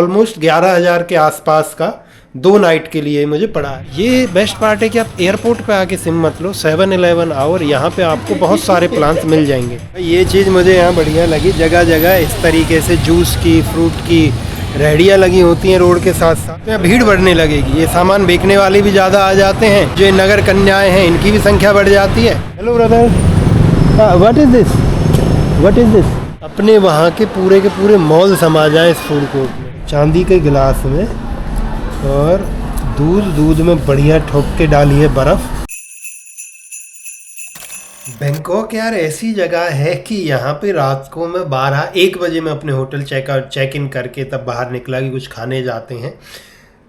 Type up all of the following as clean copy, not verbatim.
Almost 11,000 के आसपास का 2 नाइट के लिए मुझे पड़ा है। ये बेस्ट पार्ट है कि आप एयरपोर्ट पे आके सिम मत लो, 7-Eleven आओ और यहाँ पे आपको बहुत सारे प्लान्स मिल जाएंगे। ये चीज़ मुझे यहाँ बढ़िया लगी, जगह जगह इस तरीके से जूस की, फ्रूट की रेहड़ियाँ लगी होती हैं रोड के साथ साथ। यहाँ भीड़ बढ़ने लगेगी, ये सामान बेचने वाले भी ज़्यादा आ जाते हैं, जो नगर कन्याएँ हैं इनकी भी संख्या बढ़ जाती है। Hello brother, what is this, what is this? अपने वहाँ के पूरे मॉल समा जाएँ इस फूड कोर्ट में। चांदी के गिलास में और दूध में बढ़िया ठोक के डाली है बर्फ़। बैंकॉक यार ऐसी जगह है कि यहाँ पे रात को मैं 12-1 बजे में अपने होटल चेक इन करके तब बाहर निकला कि कुछ खाने जाते हैं।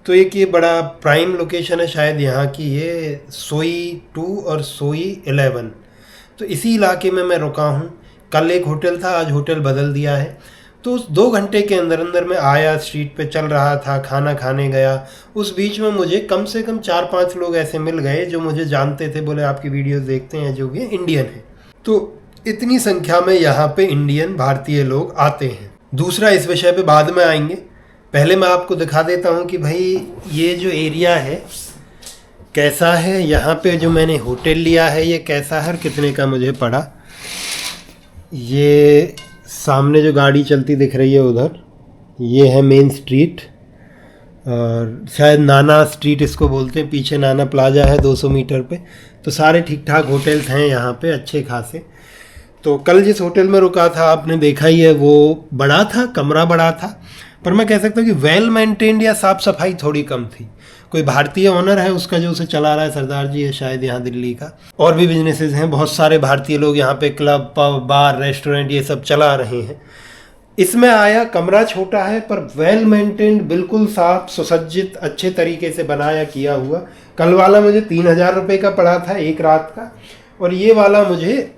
तो एक ये बड़ा प्राइम लोकेशन है शायद यहाँ की, ये सोई 2 और सोई 11। तो इसी इलाके में मैं रुका हूँ। कल एक होटल था, आज होटल बदल दिया है। तो उस 2 घंटे के अंदर मैं आया, स्ट्रीट पे चल रहा था, खाना खाने गया। उस बीच में मुझे कम से कम 4-5 लोग ऐसे मिल गए जो मुझे जानते थे, बोले आपकी वीडियोस देखते हैं, जो भी इंडियन है। तो इतनी संख्या में यहाँ पे इंडियन भारतीय लोग आते हैं। दूसरा, इस विषय पे बाद में आएंगे, पहले मैं आपको दिखा देता हूँ कि भाई ये जो एरिया है कैसा है। यहाँ पे जो मैंने होटल लिया है ये कैसा है और कितने का मुझे पड़ा। ये सामने जो गाड़ी चलती दिख रही है उधर, ये है मेन स्ट्रीट और शायद नाना स्ट्रीट इसको बोलते हैं। पीछे नाना प्लाजा है 200 मीटर पे। तो सारे ठीक ठाक होटल्स हैं यहाँ पे, अच्छे खासे। तो कल जिस होटल में रुका था आपने देखा ही है, वो बड़ा था, कमरा बड़ा था, पर मैं कह सकता हूँ कि वेल मेंटेन्ड या साफ़ सफाई थोड़ी कम थी। कोई भारतीय ओनर है उसका जो उसे चला रहा है, सरदार जी है शायद यहाँ दिल्ली का। और भी बिजनेसेस हैं, बहुत सारे भारतीय लोग यहाँ पे क्लब, पब, बार, रेस्टोरेंट ये सब चला रहे हैं। इसमें आया, कमरा छोटा है पर वेल मेंटेन्ड, बिल्कुल साफ सुसज्जित, अच्छे तरीके से बनाया किया हुआ। कल वाला मुझे 3,000 रुपये का पड़ा था एक रात का, और ये वाला मुझे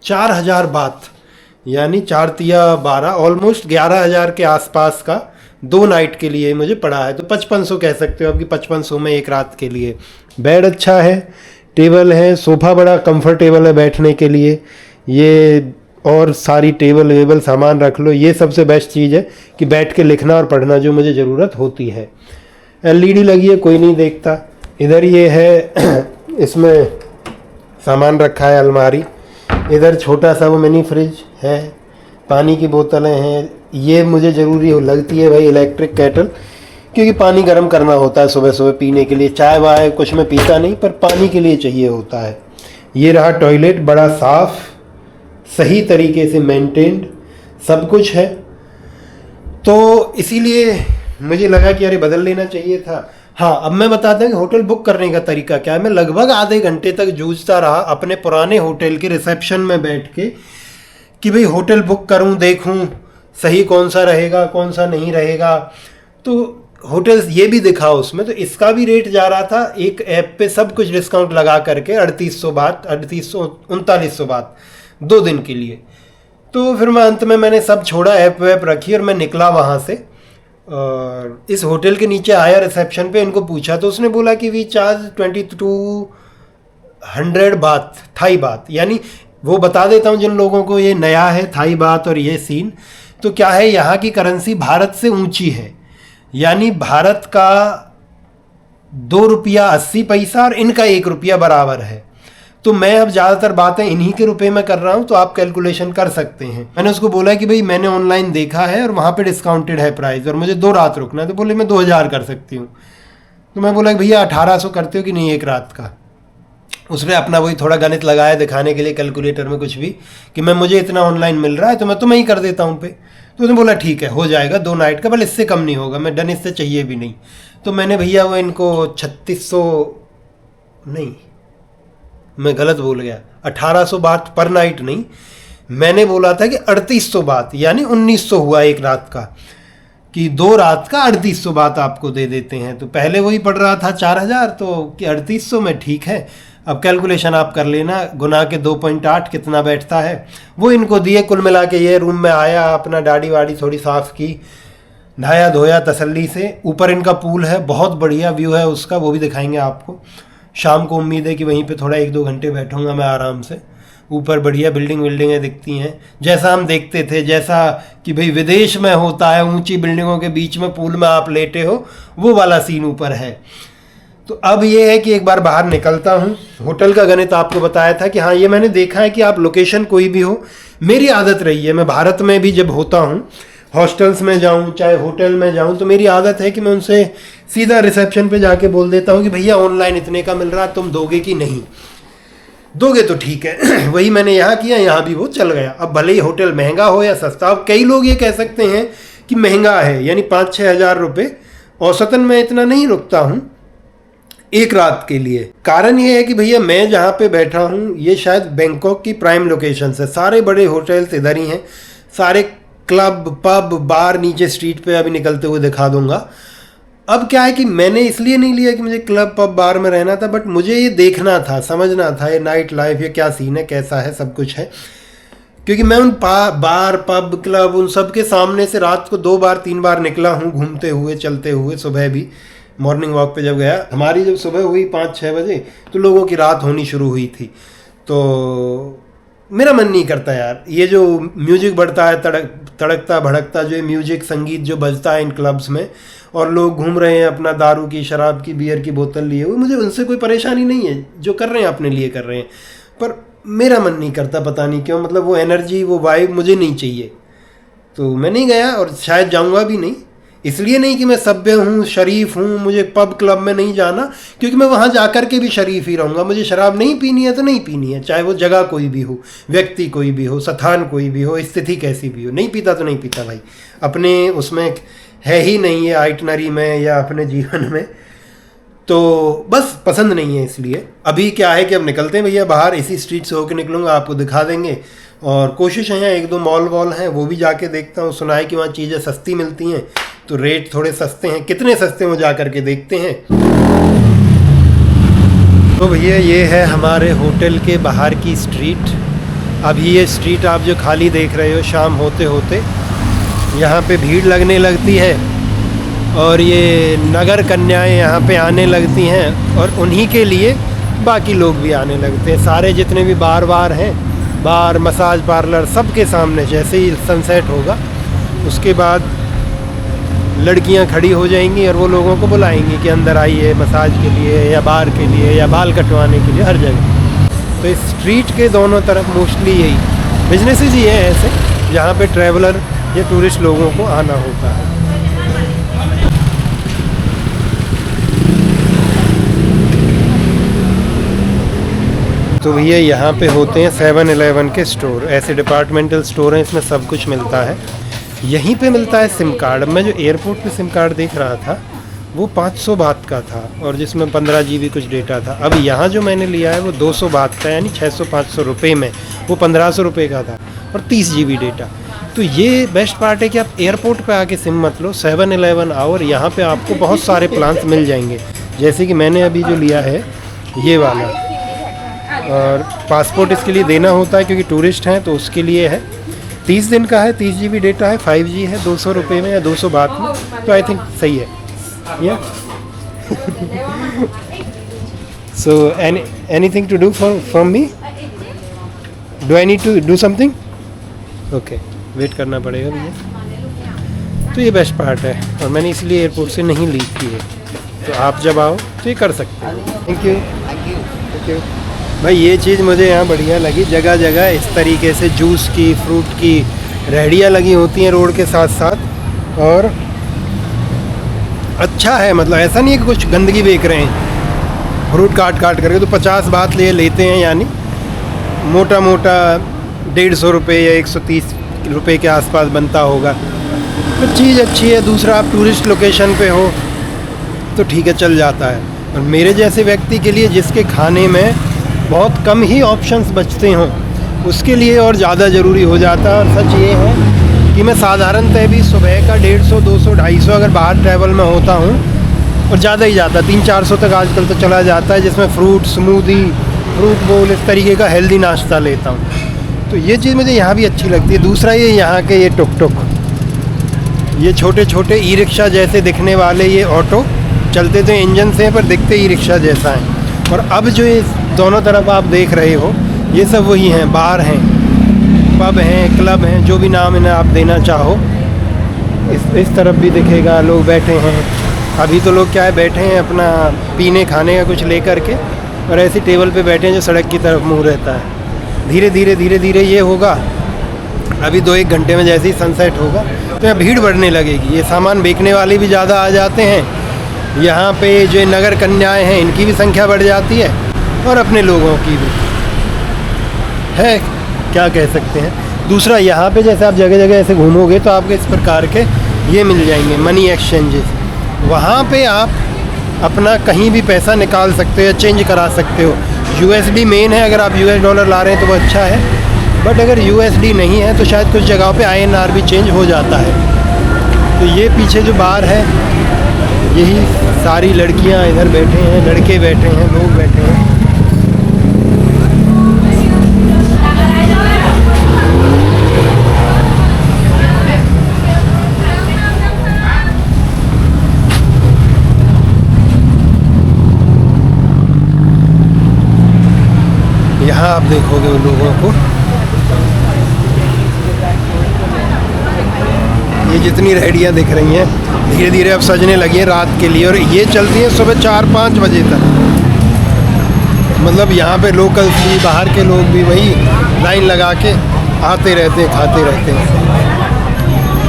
4,000 बात, यानी 4 तिया 12, ऑलमोस्ट 11,000 के आसपास का 2 नाइट के लिए मुझे पड़ा है। तो 5500 कह सकते हो आपकी, 5500 में एक रात के लिए। बेड अच्छा है, टेबल है, सोफ़ा बड़ा कंफर्टेबल है बैठने के लिए, ये और सारी टेबल वेबल सामान रख लो। ये सबसे बेस्ट चीज़ है कि बैठ के लिखना और पढ़ना जो मुझे ज़रूरत होती है। LED लगी है, कोई नहीं देखता। इधर ये है इसमें सामान रखा है, अलमारी। इधर छोटा सा वो मिनी फ्रिज है, पानी की बोतलें हैं। ये मुझे ज़रूरी लगती है भाई, इलेक्ट्रिक केटल, क्योंकि पानी गर्म करना होता है सुबह सुबह पीने के लिए। चाय वाय कुछ मैं पीता नहीं, पर पानी के लिए चाहिए होता है। ये रहा टॉयलेट, बड़ा साफ़, सही तरीके से मेंटेन्ड सब कुछ है। तो इसीलिए मुझे लगा कि अरे बदल लेना चाहिए था। हाँ, अब मैं बताता हूँ कि होटल बुक करने का तरीका क्या है। मैं लगभग आधे घंटे तक जूझता रहा अपने पुराने होटल के रिसेप्शन में बैठ के कि भाई होटल बुक करूँ, देखूँ सही कौन सा रहेगा, कौन सा नहीं रहेगा। तो होटल्स ये भी दिखा उसमें, तो इसका भी रेट जा रहा था एक ऐप पे सब कुछ डिस्काउंट लगा करके 3800 बात, 3900 बात 2 दिन के लिए। तो फिर मैं अंत में मैंने सब छोड़ा, ऐप वैप रखी और मैं निकला वहाँ से। और इस होटल के नीचे आया रिसेप्शन पे, इनको पूछा तो उसने बोला कि वी चार्ज 2200 बात, थाई बात। यानी वो बता देता हूँ जिन लोगों को ये नया है थाई बात और ये सीन। तो क्या है, यहाँ की करेंसी भारत से ऊंची है, यानी भारत का 2 रुपया 80 पैसा और इनका 1 रुपया बराबर है। तो मैं अब ज़्यादातर बातें इन्हीं के रुपए में कर रहा हूँ, तो आप कैलकुलेशन कर सकते हैं। मैंने उसको बोला कि भाई मैंने ऑनलाइन देखा है और वहाँ पे डिस्काउंटेड है प्राइस, और मुझे 2 रात रुकना है। तो बोले मैं 2000 कर सकती हूँ। तो मैं बोला कि भैया 1800 करते हो कि नहीं एक रात का। उसने अपना वही थोड़ा गणित लगाया दिखाने के लिए कैलकुलेटर में कुछ भी, कि मुझे इतना ऑनलाइन मिल रहा है तो मैं तुम्हें ही कर देता हूँ पे। तो उसने बोला ठीक है, हो जाएगा 2 नाइट का, बल इससे कम नहीं होगा, मैं डन, इससे चाहिए भी नहीं। तो मैंने भैया वो इनको 3600 नहीं, मैं गलत बोल गया, 1800 बात पर नाइट नहीं, मैंने बोला था कि 3800 बात, यानी 1900 हुआ एक रात का, कि 2 रात का 3800 बात आपको दे देते हैं। तो पहले वही पड़ रहा था 4000, तो कि 3800 में ठीक है। अब कैलकुलेशन आप कर लेना, गुना के 2.8 कितना बैठता है। वो इनको दिए, कुल मिला के ये रूम में आया, अपना दाढ़ी वाड़ी थोड़ी साफ़ की, नहाया धोया तसल्ली से। ऊपर इनका पूल है, बहुत बढ़िया व्यू है उसका, वो भी दिखाएंगे आपको। शाम को उम्मीद है कि वहीं पे थोड़ा 1-2 घंटे बैठूंगा मैं आराम से। ऊपर बढ़िया बिल्डिंगें दिखती हैं, जैसा हम देखते थे, जैसा कि भाई विदेश में होता है, ऊंची बिल्डिंगों के बीच में पूल में आप लेटे हो, वो वाला सीन ऊपर है। तो अब ये है कि एक बार बाहर निकलता हूँ। होटल का गणित आपको बताया था कि हाँ, ये मैंने देखा है कि आप लोकेशन कोई भी हो, मेरी आदत रही है, मैं भारत में भी जब होता हूँ, हॉस्टल्स में जाऊँ चाहे होटल में जाऊँ, तो मेरी आदत है कि मैं उनसे सीधा रिसेप्शन पे जाके बोल देता हूँ कि भैया ऑनलाइन इतने का मिल रहा है, तुम दोगे कि नहीं? दोगे तो ठीक है। वही मैंने यहाँ किया, यहाँ भी वो चल गया। अब भले ही होटल महंगा हो या सस्ता, अब कई लोग ये कह सकते हैं कि महंगा है, यानी 5-6 हज़ार रुपये औसतन मैं इतना नहीं रुकता हूँ एक रात के लिए। कारण ये है कि भैया मैं जहाँ पे बैठा हूँ ये शायद बैंकॉक की प्राइम लोकेशन है, सारे बड़े होटल्स इधर ही हैं, सारे क्लब पब बार नीचे स्ट्रीट पे अभी निकलते हुए दिखा दूंगा। अब क्या है कि मैंने इसलिए नहीं लिया कि मुझे क्लब पब बार में रहना था, बट मुझे ये देखना था, समझना था ये नाइट लाइफ, ये क्या सीन है, कैसा है, सब कुछ है। क्योंकि मैं उन बार पब क्लब उन सब के सामने से रात को 2-3 बार निकला हूँ, घूमते हुए चलते हुए। सुबह भी मॉर्निंग वॉक पे जब गया, हमारी जब सुबह हुई 5-6 बजे, तो लोगों की रात होनी शुरू हुई थी। तो मेरा मन नहीं करता यार, ये जो म्यूजिक बढ़ता है, तड़कता भड़कता जो म्यूजिक संगीत जो बजता है इन क्लब्स में, और लोग घूम रहे हैं अपना दारू की, शराब की, बियर की बोतल लिए हुए, मुझे उनसे कोई परेशानी नहीं है, जो कर रहे हैं अपने लिए कर रहे हैं, पर मेरा मन नहीं करता, पता नहीं क्यों, मतलब वो एनर्जी वो वाइब मुझे नहीं चाहिए। तो मैं नहीं गया और शायद जाऊंगा भी नहीं। इसलिए नहीं कि मैं सभ्य हूँ, शरीफ हूँ, मुझे पब क्लब में नहीं जाना, क्योंकि मैं वहाँ जा कर के भी शरीफ ही रहूँगा। मुझे शराब नहीं पीनी है तो नहीं पीनी है, चाहे वो जगह कोई भी हो, व्यक्ति कोई भी हो, स्थान कोई भी हो, स्थिति कैसी भी हो। नहीं पीता तो नहीं पीता भाई, अपने उसमें है ही नहीं है आइटनरी में या अपने जीवन में, तो बस पसंद नहीं है। इसलिए अभी क्या है कि अब निकलते हैं भैया बाहर, इसी स्ट्रीट से होकर निकलूँगा, आपको दिखा देंगे। और कोशिश है यहाँ 1-2 मॉल वॉल हैं, वो भी जाके देखता हूँ। सुना है कि वहाँ चीज़ें सस्ती मिलती हैं, तो रेट थोड़े सस्ते हैं, कितने सस्ते हो जा करके देखते हैं। तो भैया ये है हमारे होटल के बाहर की स्ट्रीट। अभी ये स्ट्रीट आप जो खाली देख रहे हो, शाम होते होते यहाँ पे भीड़ लगने लगती है और ये नगर कन्याएं यहाँ पे आने लगती हैं, और उन्हीं के लिए बाकी लोग भी आने लगते हैं। सारे जितने भी बार हैं, बार मसाज पार्लर, सबके सामने जैसे ही सनसेट होगा उसके बाद लड़कियां खड़ी हो जाएंगी और वो लोगों को बुलाएंगी कि अंदर आइए मसाज के लिए या बार के लिए या बाल कटवाने के लिए, हर जगह। तो इस स्ट्रीट के दोनों तरफ मोस्टली यही बिजनेसेस ही हैं ऐसे, जहाँ पे ट्रैवलर या टूरिस्ट लोगों को आना होता है। तो भैया यहाँ पे होते हैं 7-Eleven के स्टोर, ऐसे डिपार्टमेंटल स्टोर हैं, इसमें सब कुछ मिलता है। यहीं पे मिलता है सिम कार्ड। मैं जो एयरपोर्ट पे सिम कार्ड देख रहा था वो 500 बात का था, और जिसमें 15 GB कुछ डेटा था। अब यहाँ जो मैंने लिया है वो 200 बात का, यानी 600-500 रुपये में, वो 1500 रुपये का था और 30 GB डेटा। तो ये बेस्ट पार्ट है कि आप एयरपोर्ट पे आके सिम मत लो, 7-Eleven आओ और यहाँ पे आपको बहुत सारे प्लान्स मिल जाएंगे। जैसे कि मैंने अभी जो लिया है ये वाला, और पासपोर्ट इसके लिए देना होता है क्योंकि टूरिस्ट हैं, तो उसके लिए है। 30 दिन का है, 30 GB डेटा है, 5G है, 200 रुपये में या 200 बात में, तो आई थिंक सही है। या so anything to do from me? Do I need to do something? Okay, wait करना पड़ेगा भैया। तो ये बेस्ट पार्ट है, और मैंने इसलिए एयरपोर्ट से नहीं ली की है। तो आप जब आओ तो ये कर सकते हैं। थैंक यू, थैंक यू भाई। ये चीज़ मुझे यहाँ बढ़िया लगी, जगह जगह इस तरीके से जूस की, फ्रूट की रेहड़ियाँ लगी होती हैं रोड के साथ साथ, और अच्छा है। मतलब ऐसा नहीं है कि कुछ गंदगी बेच रहे हैं, फ्रूट काट करके। तो 50 बात लेते हैं, यानी मोटा 150 रुपये या 130 रुपये के आसपास बनता होगा। तो चीज़ अच्छी है। दूसरा, आप टूरिस्ट लोकेशन पे हो तो ठीक है, चल जाता है। और मेरे जैसे व्यक्ति के लिए जिसके खाने में बहुत कम ही ऑप्शंस बचते हों, उसके लिए और ज़्यादा ज़रूरी हो जाता है। और सच ये है कि मैं साधारणतः भी सुबह का 150, 200, 250 अगर बाहर ट्रैवल में होता हूँ, और ज़्यादा ही जाता, 300-400 तक आजकल तो चला जाता है, जिसमें फ्रूट स्मूदी, फ्रूट बोल, इस तरीके का हेल्दी नाश्ता लेता हूँ। तो ये चीज़ मुझे यहाँ भी अच्छी लगती है। दूसरा, ये यहाँ के ये टुक, ये छोटे छोटे ई रिक्शा जैसे दिखने वाले ये ऑटो, चलते तो इंजन से हैं पर दिखते ई रिक्शा जैसा है। और अब जो ये दोनों तरफ आप देख रहे हो, ये सब वही हैं, बार हैं, पब हैं, क्लब हैं, जो भी नाम इन्हें आप देना चाहो। इस तरफ भी दिखेगा, लोग बैठे हैं। अभी तो लोग क्या है, बैठे हैं अपना पीने खाने का कुछ लेकर के, और ऐसी टेबल पे बैठे हैं जो सड़क की तरफ मुंह रहता है। धीरे धीरे ये होगा, अभी 2-1 घंटे में जैसे ही सनसेट होगा तो यहाँ भीड़ बढ़ने लगेगी। ये सामान बेचने वाले भी ज़्यादा आ जाते हैं। यहाँ पे जो नगर कन्याएं हैं इनकी भी संख्या बढ़ जाती है, और अपने लोगों की भी है, क्या कह सकते हैं। दूसरा, यहाँ पे जैसे आप जगह जगह ऐसे घूमोगे तो आपको इस प्रकार के ये मिल जाएंगे मनी एक्सचेंजेस। वहाँ पे आप अपना कहीं भी पैसा निकाल सकते हो या चेंज करा सकते हो। USD मेन है, अगर आप US डॉलर ला रहे हैं तो वो अच्छा है, बट अगर USD नहीं है तो शायद कुछ जगहों पे INR भी चेंज हो जाता है। तो ये पीछे जो बार है, यही सारी लड़कियां इधर बैठे हैं, लड़के बैठे हैं, लोग बैठे हैं। यहाँ आप देखोगे उन लोगों को, ये जितनी रेहड़ियाँ दिख रही हैं धीरे धीरे अब सजने लगी हैं रात के लिए, और ये चलती हैं सुबह 4-5 बजे तक। मतलब यहाँ पे लोकल्स भी, बाहर के लोग भी वही लाइन लगा के आते रहते हैं, खाते रहते हैं।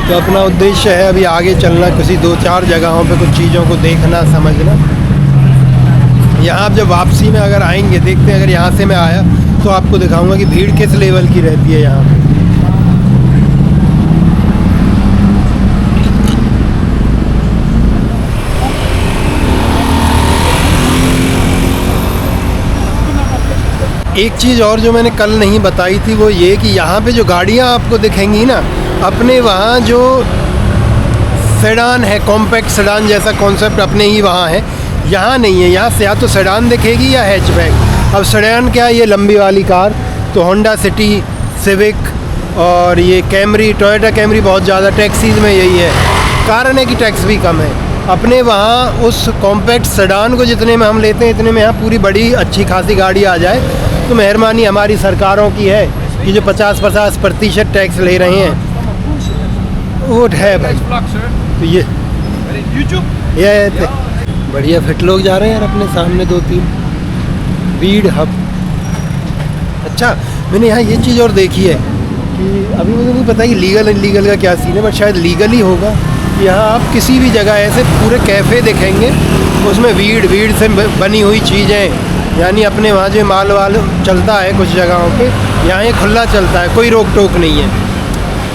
तो अपना उद्देश्य है अभी आगे चलना, किसी 2-4 जगहों पे कुछ चीज़ों को देखना, समझना। यहाँ आप जब वापसी में अगर आएंगे, देखते हैं, अगर यहाँ से मैं आया तो आपको दिखाऊंगा कि भीड़ किस लेवल की रहती है यहाँ पे। एक चीज़ और जो मैंने कल नहीं बताई थी वो ये कि यहाँ पे जो गाड़ियाँ आपको दिखेंगी ना, अपने वहाँ जो सेडान है, कॉम्पैक्ट सेडान जैसा कॉन्सेप्ट अपने ही वहाँ है, यहाँ नहीं है। यहाँ से या तो सेडान दिखेगी या हैचबैक। अब सेडान क्या है, ये लंबी वाली कार, तो होंडा सिटी, सिविक और ये कैमरी, टोयोटा कैमरी बहुत ज़्यादा टैक्सीज़ में यही है। कारण है कि टैक्स भी कम है। अपने वहाँ उस कॉम्पैक्ट सेडान को जितने में हम लेते हैं, इतने में यहाँ पूरी बड़ी अच्छी खासी गाड़ी आ जाए तो मेहरबानी हमारी सरकारों की है कि जो 50% टैक्स ले रहे हैं वो है भाई। तो ये बढ़िया फिट लोग जा रहे हैं यार, अपने सामने 2-3 बीड हब। अच्छा, मैंने यहाँ ये चीज़ और देखी है कि अभी मुझे नहीं पता कि लीगल इनलीगल का क्या सीन है, बट शायद लीगल ही होगा। यहाँ आप किसी भी जगह ऐसे पूरे कैफ़े देखेंगे, उसमें वीड से बनी हुई चीज़ें, यानी अपने वहाँ जो माल वाल चलता है कुछ जगहों पे, यहाँ ये खुला चलता है, कोई रोक टोक नहीं है।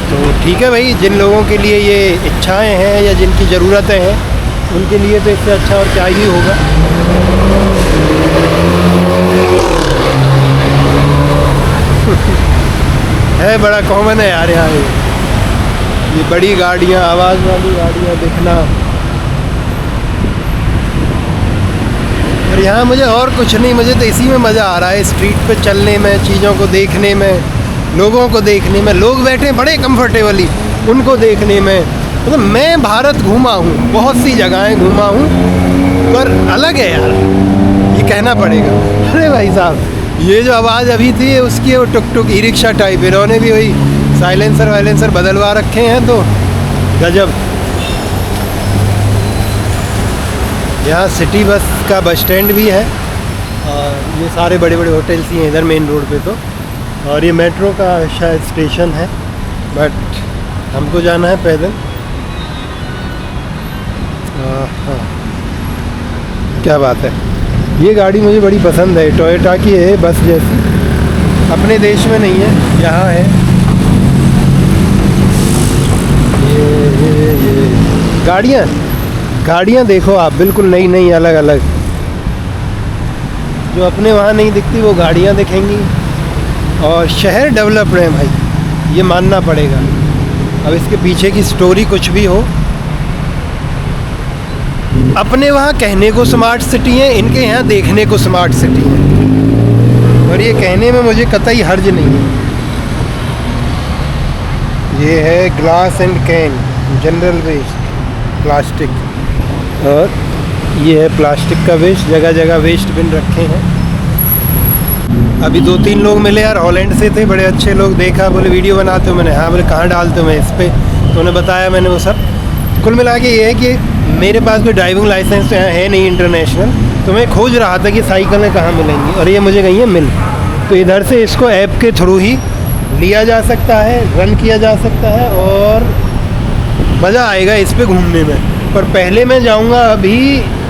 तो ठीक है भाई, जिन लोगों के लिए ये इच्छाएं हैं या जिनकी ज़रूरतें हैं, उनके लिए तो इससे अच्छा और क्या ही होगा। है बड़ा कॉमन है यार यहाँ ये बड़ी गाड़ियाँ, आवाज़ वाली गाड़ियाँ दिखना। और यहाँ मुझे और कुछ नहीं, मुझे तो इसी में मज़ा आ रहा है, स्ट्रीट पे चलने में, चीज़ों को देखने में, लोगों को देखने में। लोग बैठे बड़े कंफर्टेबली, उनको देखने में। मतलब मैं भारत घूमा हूँ, बहुत सी जगहें घूमा हूँ, पर अलग है यार, ये कहना पड़ेगा। अरे भाई साहब, ये जो आवाज़ अभी थी उसकी, वो टुक टुक ई रिक्शा टाइप, इन्होंने भी वही साइलेंसर वाइलेंसर बदलवा रखे हैं, तो गजब। यहाँ सिटी बस का बस स्टैंड भी है, और ये सारे बड़े बड़े होटल्स ही हैं इधर मेन रोड पे तो। और ये मेट्रो का शायद स्टेशन है, बट हमको जाना है पैदल। हाँ, क्या बात है। ये गाड़ी मुझे बड़ी पसंद है, टोयोटा की है, बस जैसी। अपने देश में नहीं है, यहाँ है। ये गाड़ियाँ देखो आप, बिल्कुल नई नई, अलग अलग, जो अपने वहाँ नहीं दिखती वो गाड़ियाँ दिखेंगी। और शहर डेवलप्ड है भाई, ये मानना पड़ेगा। अब इसके पीछे की स्टोरी कुछ भी हो, अपने वहाँ कहने को स्मार्ट सिटी है, इनके यहाँ देखने को स्मार्ट सिटी है, और ये कहने में मुझे कतई हर्ज नहीं है। ये है glass and can, general waste, plastic, और ये है प्लास्टिक का वेस्ट, जगह जगह वेस्ट बिन रखे हैं। अभी 2-3 लोग मिले यार, हॉलैंड से थे, बड़े अच्छे लोग। देखा, बोले वीडियो बनाते हो? मैंने हाँ। बोले कहाँ डालते हो? मैं इस पर। तो उन्हें बताया मैंने वो सब। कुल मिला के ये है कि मेरे पास कोई ड्राइविंग लाइसेंस तो यहाँ है नहीं इंटरनेशनल, तो मैं खोज रहा था कि साइकिलें कहाँ मिलेंगी, और ये मुझे गई है मिल। तो इधर से इसको ऐप के थ्रू ही लिया जा सकता है, रन किया जा सकता है, और मज़ा आएगा इस पे घूमने में। पर पहले मैं जाऊँगा अभी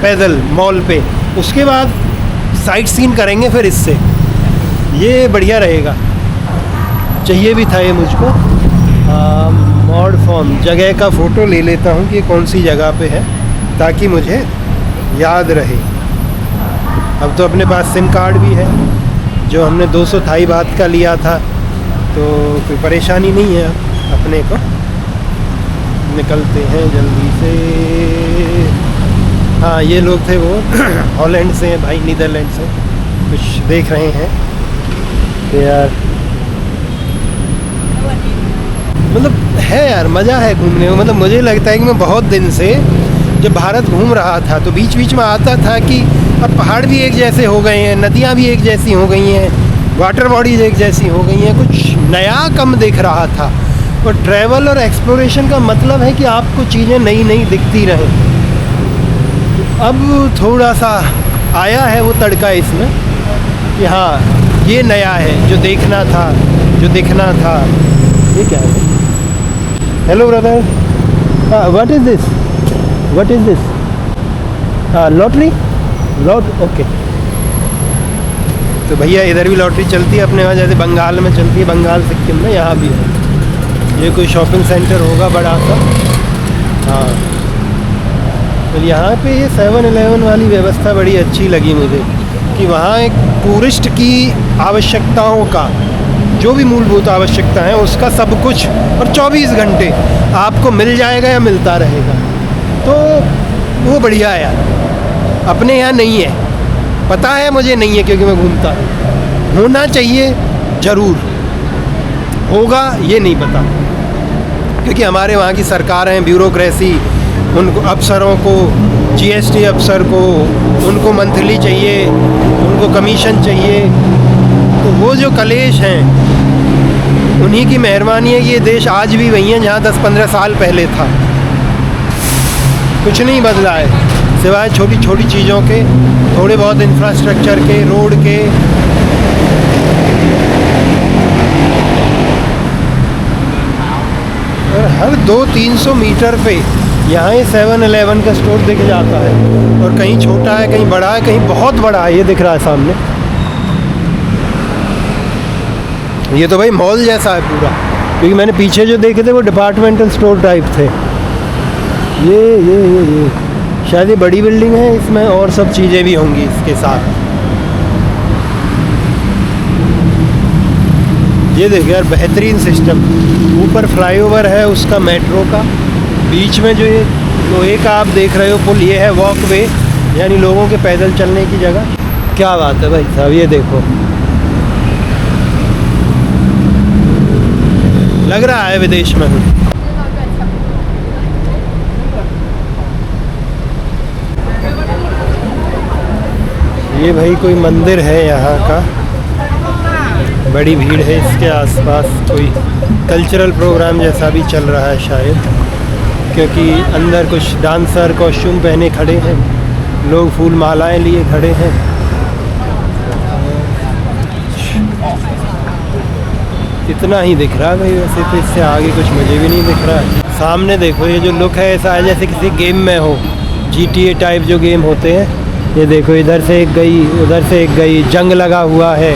पैदल मॉल पे, उसके बाद साइट सीन करेंगे फिर इससे। ये बढ़िया रहेगा, चाहिए भी था ये मुझको। मॉड फॉर्म जगह का फ़ोटो ले लेता हूँ कि कौन सी जगह पे है, ताकि मुझे याद रहे। अब तो अपने पास सिम कार्ड भी है, जो हमने 200 थाई बात का लिया था, तो कोई परेशानी नहीं है अपने को। निकलते हैं जल्दी से। हाँ, ये लोग थे वो हॉलैंड से हैं भाई, नीदरलैंड से, कुछ देख रहे हैं यार। मतलब है यार, मज़ा है घूमने में। मतलब मुझे लगता है कि मैं बहुत दिन से जब भारत घूम रहा था तो बीच बीच में आता था कि अब पहाड़ भी एक जैसे हो गए हैं, नदियाँ भी एक जैसी हो गई हैं, वाटर बॉडीज़ एक जैसी हो गई हैं, कुछ नया कम दिख रहा था। और ट्रैवल और एक्सप्लोरेशन का मतलब है कि आपको चीज़ें नई नई दिखती रहें। अब थोड़ा सा आया है वो तड़का इसमें कि हाँ, ये नया है, जो देखना था, जो दिखना था। ये क्या है? Hello brother, what is this? What is this? Lottery? Okay. तो भैया इधर भी लॉटरी चलती है अपने वहाँ, जैसे बंगाल में चलती है, बंगाल सिक्किम में, यहाँ भी है। ये कोई शॉपिंग सेंटर होगा बड़ा सा। हाँ, तो यहाँ पे ये 7-Eleven वाली व्यवस्था बड़ी अच्छी लगी मुझे, कि वहाँ एक टूरिस्ट की आवश्यकताओं का, जो भी मूलभूत आवश्यकता है उसका सब कुछ, और 24 घंटे आपको मिल जाएगा या मिलता रहेगा। तो वो बढ़िया है यार। अपने यहाँ नहीं है, पता है मुझे नहीं है, क्योंकि मैं घूमता हूँ। होना चाहिए ज़रूर, होगा ये नहीं पता, क्योंकि हमारे वहाँ की सरकार हैं, ब्यूरोक्रेसी, उनको अफसरों को, जीएसटी अफसर को, उनको मंथली चाहिए, उनको कमीशन चाहिए। तो वो जो कलेश हैं, उन्हीं की मेहरबानी है कि ये देश आज भी वही है जहाँ 10-15 साल पहले था। कुछ नहीं बदला है, सिवाय छोटी छोटी चीज़ों के, थोड़े बहुत इंफ्रास्ट्रक्चर के, रोड के। और हर 200-300 मीटर पे यहाँ ये 7-Eleven का स्टोर दिख जाता है, और कहीं छोटा है, कहीं बड़ा है, कहीं बहुत बड़ा है। ये दिख रहा है सामने, ये तो भाई मॉल जैसा है पूरा, क्योंकि मैंने पीछे जो देखे थे वो डिपार्टमेंटल स्टोर टाइप थे। ये शायद ये बड़ी बिल्डिंग है, इसमें और सब चीज़ें भी होंगी इसके साथ। ये देखिए यार, बेहतरीन सिस्टम। ऊपर फ्लाईओवर है उसका, मेट्रो का। बीच में जो ये लोहे का आप देख रहे हो पुल, ये है वॉकवे, यानी लोगों के पैदल चलने की जगह। क्या बात है भाई साहब, ये देखो, लग रहा है विदेश में हूँ। ये भाई कोई मंदिर है यहाँ का, बड़ी भीड़ है इसके आसपास। कोई कल्चरल प्रोग्राम जैसा भी चल रहा है शायद, क्योंकि अंदर कुछ डांसर कॉस्ट्यूम पहने खड़े हैं, लोग फूल मालाएं लिए खड़े हैं। इतना ही दिख रहा है भाई, वैसे तो इससे आगे कुछ मुझे भी नहीं दिख रहा है। सामने देखो, ये जो लुक है ऐसा है जैसे किसी गेम में हो, GTA टाइप जो गेम होते हैं। ये देखो, इधर से एक गई, उधर से एक गई, जंग लगा हुआ है,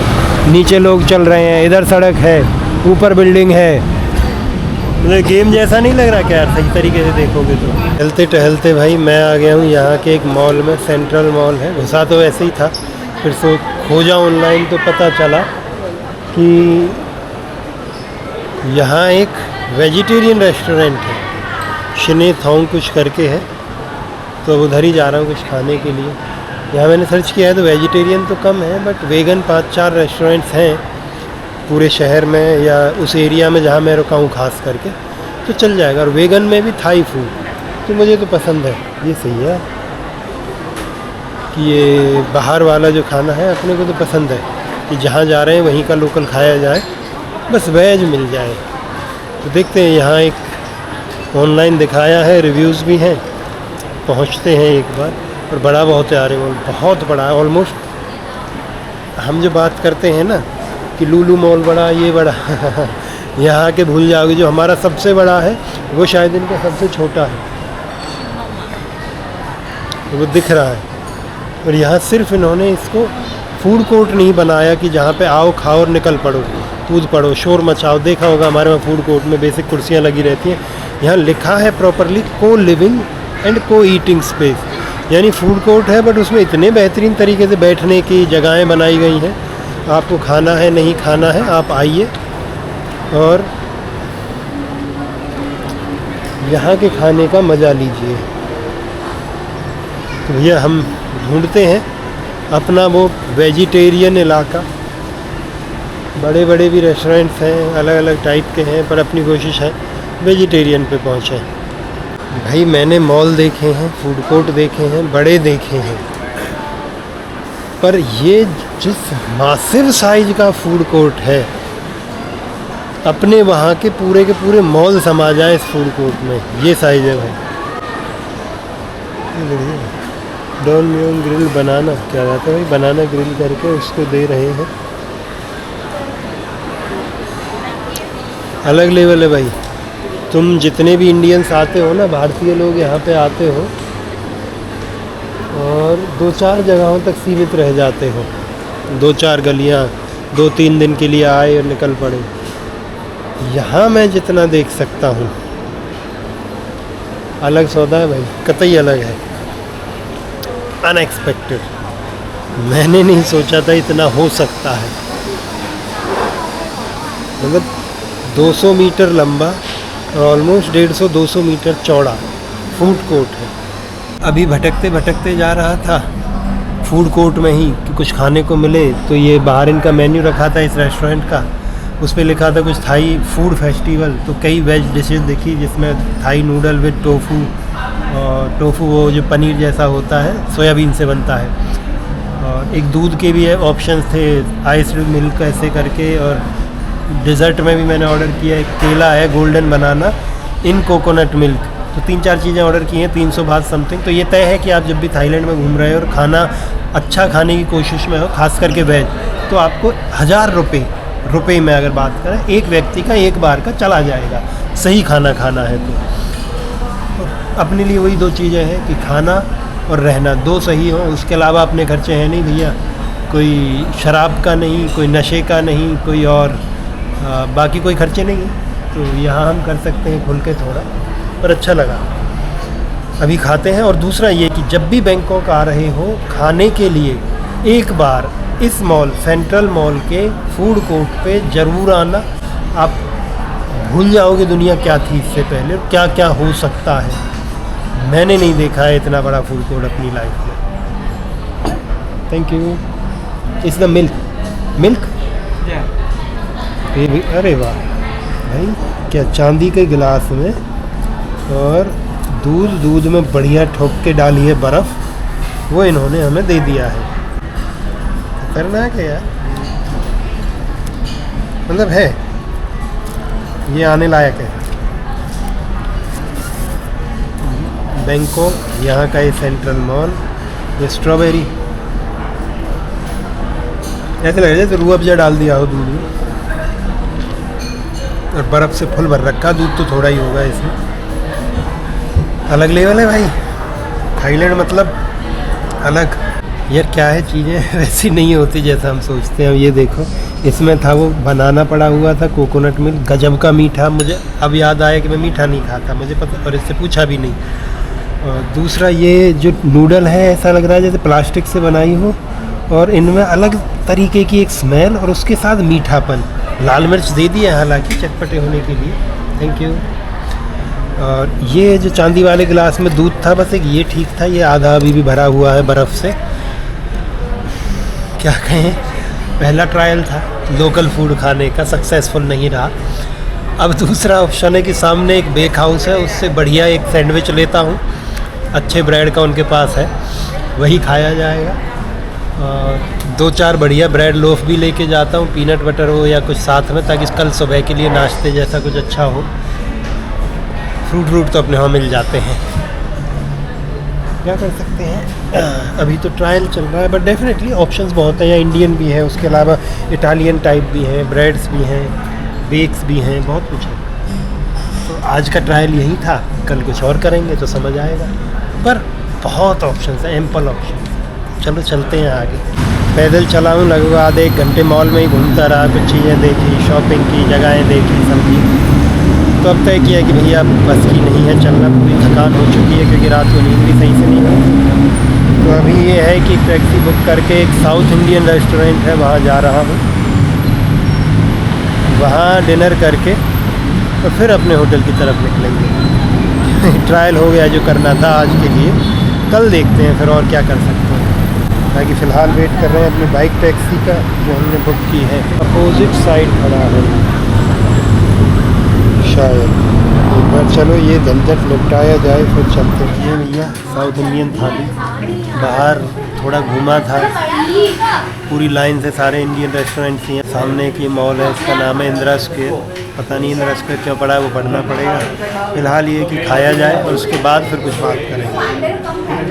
नीचे लोग चल रहे हैं, इधर सड़क है, ऊपर बिल्डिंग है। मतलब गेम जैसा नहीं लग रहा क्या यार, सही तरीके से देखोगे तो। टहलते टहलते भाई मैं आ गया हूँ यहाँ के एक मॉल में, सेंट्रल मॉल है। घुसा तो वैसे ही था, फिर खोजा ऑनलाइन तो पता चला कि यहाँ एक वेजिटेरियन रेस्टोरेंट है, शिने थोंग कुछ करके है। तो अब उधर ही जा रहा हूँ कुछ खाने के लिए। यहाँ मैंने सर्च किया है तो वेजिटेरियन तो कम है, बट वेगन 5-4 रेस्टोरेंट्स हैं पूरे शहर में, या उस एरिया में जहाँ मैं रुका हूँ खास करके, तो चल जाएगा। और वेगन में भी थाई फूड तो मुझे तो पसंद है। ये सही है कि ये बाहर वाला जो खाना है अपने को तो पसंद है, कि जहाँ जा रहे हैं वहीं का लोकल खाया जाए, बस वेज मिल जाए। तो देखते हैं, यहाँ एक ऑनलाइन दिखाया है, रिव्यूज़ भी हैं, पहुँचते हैं एक बार। और बड़ा बहुत है यार मॉल, बहुत बड़ा है। ऑलमोस्ट हम जो बात करते हैं ना कि लुलु मॉल बड़ा, ये बड़ा यहाँ के भूल जाओगे, जो हमारा सबसे बड़ा है वो शायद इनका सबसे छोटा है, वो दिख रहा है। और यहाँ सिर्फ इन्होंने इसको फूड कोर्ट नहीं बनाया कि जहाँ पे आओ खाओ और निकल पड़ो, कूद पड़ो, शोर मचाओ। देखा होगा हमारे वहाँ फूड कोर्ट में बेसिक कुर्सियाँ लगी रहती हैं, यहाँ लिखा है प्रॉपरली को लिविंग एंड को ईटिंग स्पेस, यानी फूड कोर्ट है बट उसमें इतने बेहतरीन तरीके से बैठने की जगहें बनाई गई हैं। आपको खाना है नहीं खाना है, आप आइए और यहाँ के खाने का मज़ा लीजिए। तो भैया हम ढूंढते हैं अपना वो वेजिटेरियन इलाका। बड़े बड़े भी रेस्टोरेंट्स हैं, अलग अलग टाइप के हैं, पर अपनी कोशिश है वेजिटेरियन पे पहुँचे। भाई मैंने मॉल देखे हैं, फूड कोर्ट देखे हैं, बड़े देखे हैं, पर ये जिस मासिव साइज का फूड कोर्ट है, अपने वहाँ के पूरे मॉल समा जाए इस फूड कोर्ट में, ये साइज है भाई। डॉन म्यून ग्रिल बनाना, क्या बात है भाई, बनाना ग्रिल करके उसको दे रहे हैं। अलग लेवल है भाई। तुम जितने भी इंडियंस आते हो ना, भारतीय लोग यहाँ पे आते हो और 2-4 जगहों तक सीमित रह जाते हो, 2-4 गलियाँ, 2-3 दिन के लिए आए और निकल पड़े। यहाँ मैं जितना देख सकता हूँ, अलग सौदा है भाई, कतई अलग है, अनएक्सपेक्टेड। मैंने नहीं सोचा था इतना हो सकता है। मतलब 200 मीटर लंबा और ऑलमोस्ट 150-200 मीटर चौड़ा फूड कोर्ट है। अभी भटकते भटकते जा रहा था फूड कोर्ट में ही कि कुछ खाने को मिले, तो ये बाहर इनका मेन्यू रखा था इस रेस्टोरेंट का, उस पर लिखा था कुछ थाई फूड फेस्टिवल। तो कई वेज डिशेस देखी जिसमें थाई नूडल विद टोफू, और टोफू वो जो पनीर जैसा होता है, सोयाबीन से बनता है, और एक दूध के भी ऑप्शंस थे, आइस मिल्क ऐसे करके। और डिज़र्ट में भी मैंने ऑर्डर किया, एक केला है गोल्डन बनाना इन कोकोनट मिल्क। तो 3-4 चीज़ें ऑर्डर की हैं, 300 बात समथिंग। तो ये तय है कि आप जब भी थाईलैंड में घूम रहे हो और खाना अच्छा खाने की कोशिश में हो, खास करके वेज, तो आपको 1000 रुपये में अगर बात करें, एक व्यक्ति का एक बार का चला जाएगा, सही खाना खाना है तो। अपने लिए वही 2 चीज़ें हैं कि खाना और रहना, 2 सही हो, उसके अलावा अपने खर्चे हैं नहीं भैया, कोई शराब का नहीं, कोई नशे का नहीं, कोई और बाकी कोई खर्चे नहीं। तो यहाँ हम कर सकते हैं खुल के थोड़ा, पर अच्छा लगा। अभी खाते हैं। और दूसरा ये कि जब भी बैंकॉक आ रहे हो खाने के लिए, एक बार इस मॉल, सेंट्रल मॉल के फूड कोर्ट पे ज़रूर आना। आप भूल जाओगे दुनिया क्या थी इससे पहले, क्या क्या हो सकता है। मैंने नहीं देखा है इतना बड़ा फूड कोर्ट अपनी लाइफ में। Thank you. It's the milk. अरे वाह भाई, क्या चांदी के गिलास में, और दूध में बढ़िया ठोक के डाली है बर्फ़, वो इन्होंने हमें दे दिया है। खतरनाक है यार, मतलब है ये आने लायक है। बैंकॉक, यहाँ का ये सेंट्रल मॉल, ये स्ट्रॉबेरी ऐसे लग रहा है तो रूह अफ़ज़ा डाल दिया हो दूध में, और बर्फ़ से फुल भर रखा। दूध तो थोड़ा ही होगा इसमें। अलग लेवल है भाई, थाईलैंड मतलब अलग। यार क्या है, चीज़ें वैसी नहीं होती जैसा हम सोचते हैं। ये देखो, इसमें था वो बनाना पड़ा हुआ था, कोकोनट मिल्क, गजब का मीठा। मुझे अब याद आया कि मैं मीठा नहीं खाता, मुझे पता, और इससे पूछा भी नहीं। और दूसरा ये जो नूडल है, ऐसा लग रहा है जैसे प्लास्टिक से बनाई हो, और इनमें अलग तरीके की एक स्मेल, और उसके साथ मीठापन। लाल मिर्च दे दिया हालांकि चटपटे होने के लिए। Thank you. और ये जो चांदी वाले गिलास में दूध था, बस एक ये ठीक था, ये आधा अभी भी भरा हुआ है बर्फ़ से। क्या कहें, पहला ट्रायल था लोकल फूड खाने का, सक्सेसफुल नहीं रहा। अब दूसरा ऑप्शन है कि सामने एक बेक हाउस है, उससे बढ़िया एक सैंडविच लेता हूँ, अच्छे ब्रेड का उनके पास है, वही खाया जाएगा। और 2-4 बढ़िया ब्रेड लोफ भी लेके जाता हूँ, पीनट बटर हो या कुछ साथ में, ताकि कल सुबह के लिए नाश्ते जैसा कुछ अच्छा हो। फ्रूट तो अपने वहाँ मिल जाते हैं, क्या कर सकते हैं। अभी तो ट्रायल चल रहा है, बट डेफिनेटली ऑप्शंस बहुत हैं। यहाँ इंडियन भी है, उसके अलावा इटालियन टाइप भी हैं, ब्रेड्स भी हैं, बेक्स भी हैं, बहुत कुछ है। तो आज का ट्रायल यही था, कल कुछ और करेंगे तो समझ आएगा। पर बहुत ऑप्शंस हैं, एम्पल ऑप्शन। चलो चलते हैं आगे। पैदल चला हूँ लगभग आधे 1 घंटे, मॉल में ही घूमता रहा, कुछ चीज़ें देखी, शॉपिंग की, जगहें देखी, समझी। तो अब तय किया कि भैया अब बस की नहीं है चलना, पूरी थकान हो चुकी है, क्योंकि रात को नींद भी सही से नहीं आई। तो अभी ये है कि टैक्सी बुक करके एक साउथ इंडियन रेस्टोरेंट है, वहाँ जा रहा हूँ। वहाँ डिनर करके और फिर अपने होटल की तरफ निकलेंगे। ट्रायल हो गया जो करना था आज के लिए, कल देखते हैं फिर और क्या कर सकते हैं। बाकी फ़िलहाल वेट कर रहे हैं अपनी बाइक टैक्सी का, जो हमने बुक की है। अपोजिट साइड खड़ा है शायद, एक बार चलो ये झंझट निपटाया जाए फिर चलते हैं। ये भैया साउथ इंडियन थाली, बाहर थोड़ा घूमा था, पूरी लाइन से सारे इंडियन रेस्टोरेंट्स ही हैं। सामने की मॉल है, इसका नाम है इंदिरा स्क्वायर। पता नहीं इंदिरा स्क्वायर क्यों पड़ा है, वो पढ़ना पड़ेगा। फ़िलहाल ये कि खाया जाए और उसके बाद फिर कुछ बात करेंगे।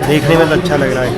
देखने में तो अच्छा लग रहा है।